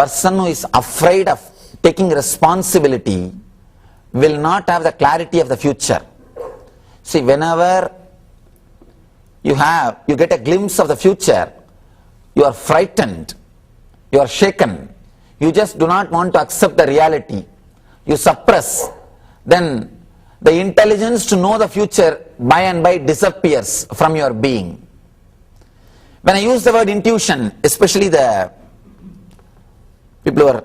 person who is afraid of taking responsibility will not have the clarity of the future. See, whenever you get a glimpse of the future, you are frightened, you are shaken, you just do not want to accept the reality, you suppress, then the intelligence to know the future by and by disappears from your being. When I use the word intuition, especially the people who are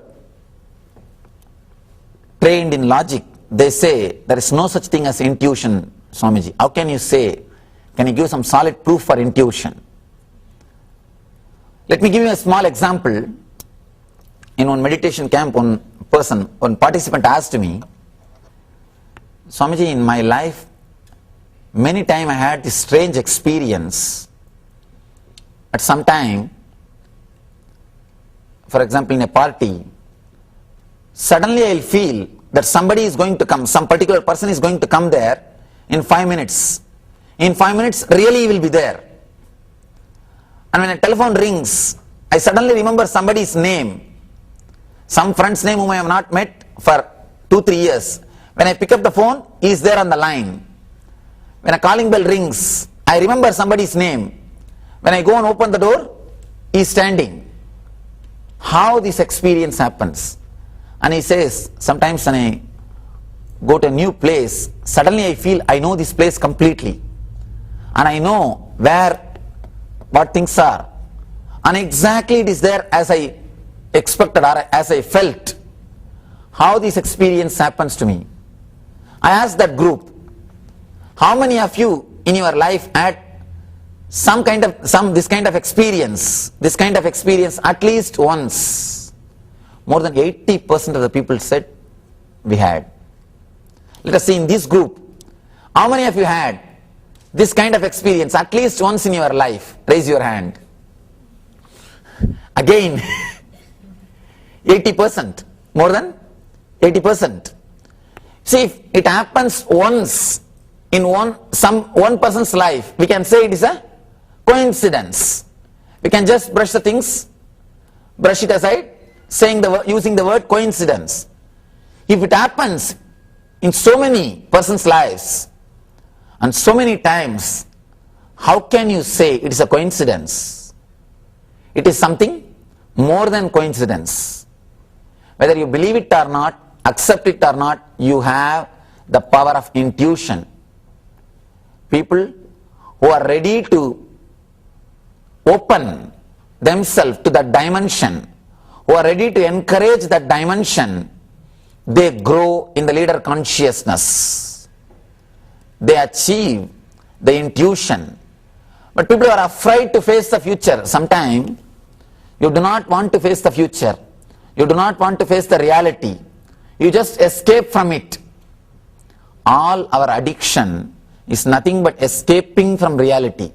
trained in logic, they say there is no such thing as intuition, Swamiji. How can you say? Can you give some solid proof for intuition? Let me give you a small example. In one meditation camp, one participant asked me, Swamiji, in my life, many times I had this strange experience. At some time, for example, in a party, suddenly I will feel that somebody is going to come, some particular person is going to come there in 5 minutes. In 5 minutes, really he will be there. And when a telephone rings, I suddenly remember somebody's name, some friend's name whom I have not met for 2-3 years. When I pick up the phone, he is there on the line. When a calling bell rings, I remember somebody's name. When I go and open the door, he is standing. How this experience happens? And he says, sometimes when I go to a new place, suddenly I feel I know this place completely. And I know what things are. And exactly it is there as I expected or as I felt. How this experience happens to me? I asked that group, how many of you in your life had this kind of experience at least once? More than 80% of the people said we had. Let us see in this group, how many of you had this kind of experience at least once in your life? Raise your hand. Again, 80%, more than 80%. See, if it happens once in one person's life, we can say it is a coincidence. We can just brush it aside, using the word coincidence. If it happens in so many persons' lives and so many times, how can you say it is a coincidence? It is something more than coincidence. Whether you believe it or not, accept it or not, you have the power of intuition. People who are ready to open themselves to that dimension, who are ready to encourage that dimension, they grow in the leader consciousness. They achieve the intuition. But people are afraid to face the future. Sometimes you do not want to face the future. You do not want to face the reality. You just escape from it. All our addiction is nothing but escaping from reality.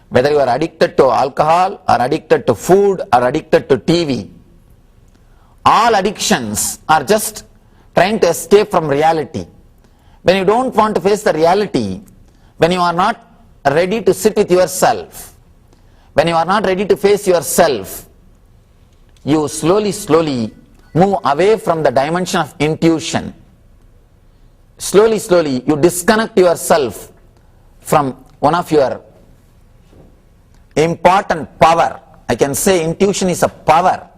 Whether you are addicted to alcohol or addicted to food or addicted to TV, all addictions are just trying to escape from reality. When you don't want to face the reality, when you are not ready to sit with yourself, when you are not ready to face yourself, you slowly move away from the dimension of intuition. Slowly you disconnect yourself from one of your important power. I can say intuition is a power.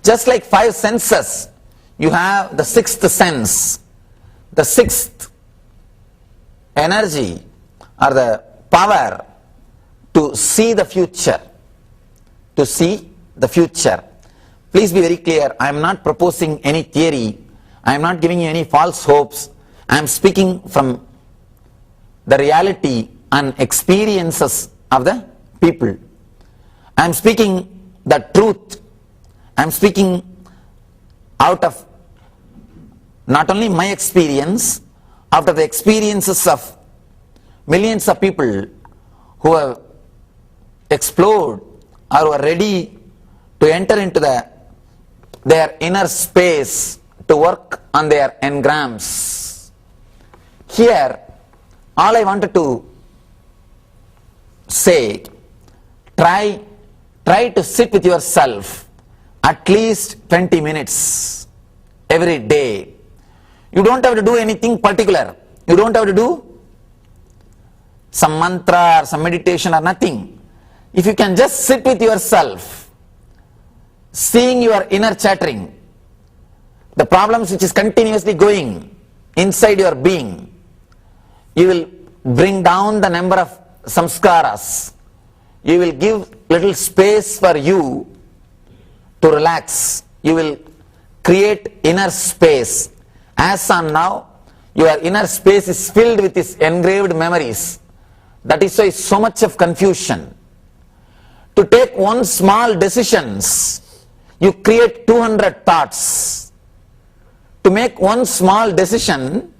Just like 5 senses, you have the 6th sense, the 6th energy or the power to see the future. To see the future. Please be very clear, I am not proposing any theory, I am not giving you any false hopes, I am speaking from the reality and experiences of the people. I am speaking the truth. I am speaking out of not only my experience, out of the experiences of millions of people who have explored or who are ready to enter into their inner space to work on their engrams. Here, all I wanted to say, try to sit with yourself at least 20 minutes every day. You don't have to do anything particular. You don't have to do some mantra or some meditation or nothing. If you can just sit with yourself, seeing your inner chattering, the problems which is continuously going inside your being, you will bring down the number of samskaras. You will give little space for you to relax. You will create inner space. As on now, your inner space is filled with these engraved memories. That is why so much of confusion. To take one small decisions, you create 200 thoughts. To make one small decision,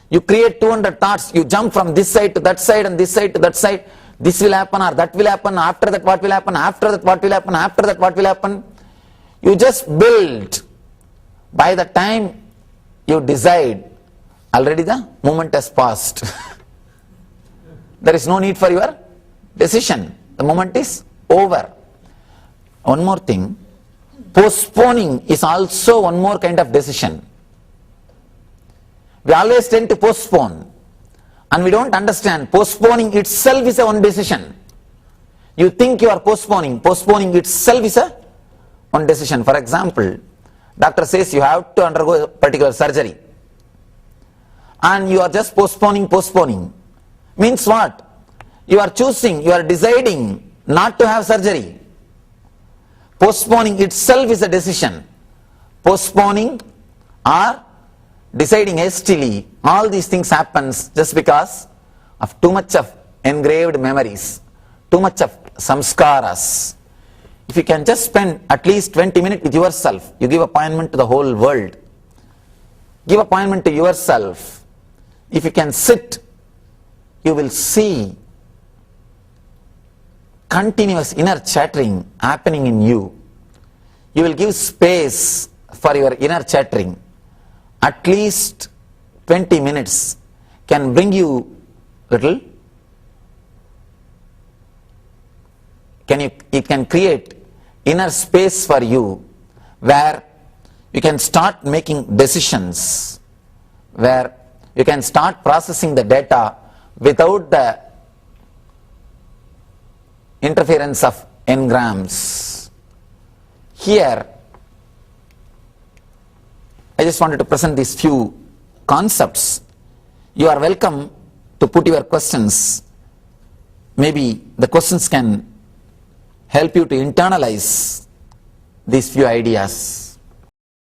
you create 200 thoughts. You jump from this side to that side and this side to that side. This will happen or that will happen. After that what will happen? After that what will happen? After that what will happen? You just build. By the time you decide, already the moment has passed. There is no need for your decision. The moment is over. One more thing. Postponing is also one more kind of decision. We always tend to postpone. And we don't understand. Postponing itself is a one decision. You think you are postponing. Postponing itself is a one decision. For example, doctor says you have to undergo a particular surgery. And you are just postponing. Means what? You are choosing, you are deciding not to have surgery. Postponing itself is a decision. Postponing or deciding hastily, all these things happens just because of too much of engraved memories, too much of samskaras. If you can just spend at least 20 minutes with yourself, you give appointment to the whole world. Give appointment to yourself. If you can sit, you will see continuous inner chattering happening in you. You will give space for your inner chattering. At least 20 minutes can bring you little. It can create inner space for you where you can start making decisions, where you can start processing the data without the interference of engrams. Here, I just wanted to present these few concepts. You are welcome to put your questions. Maybe the questions can help you to internalize these few ideas.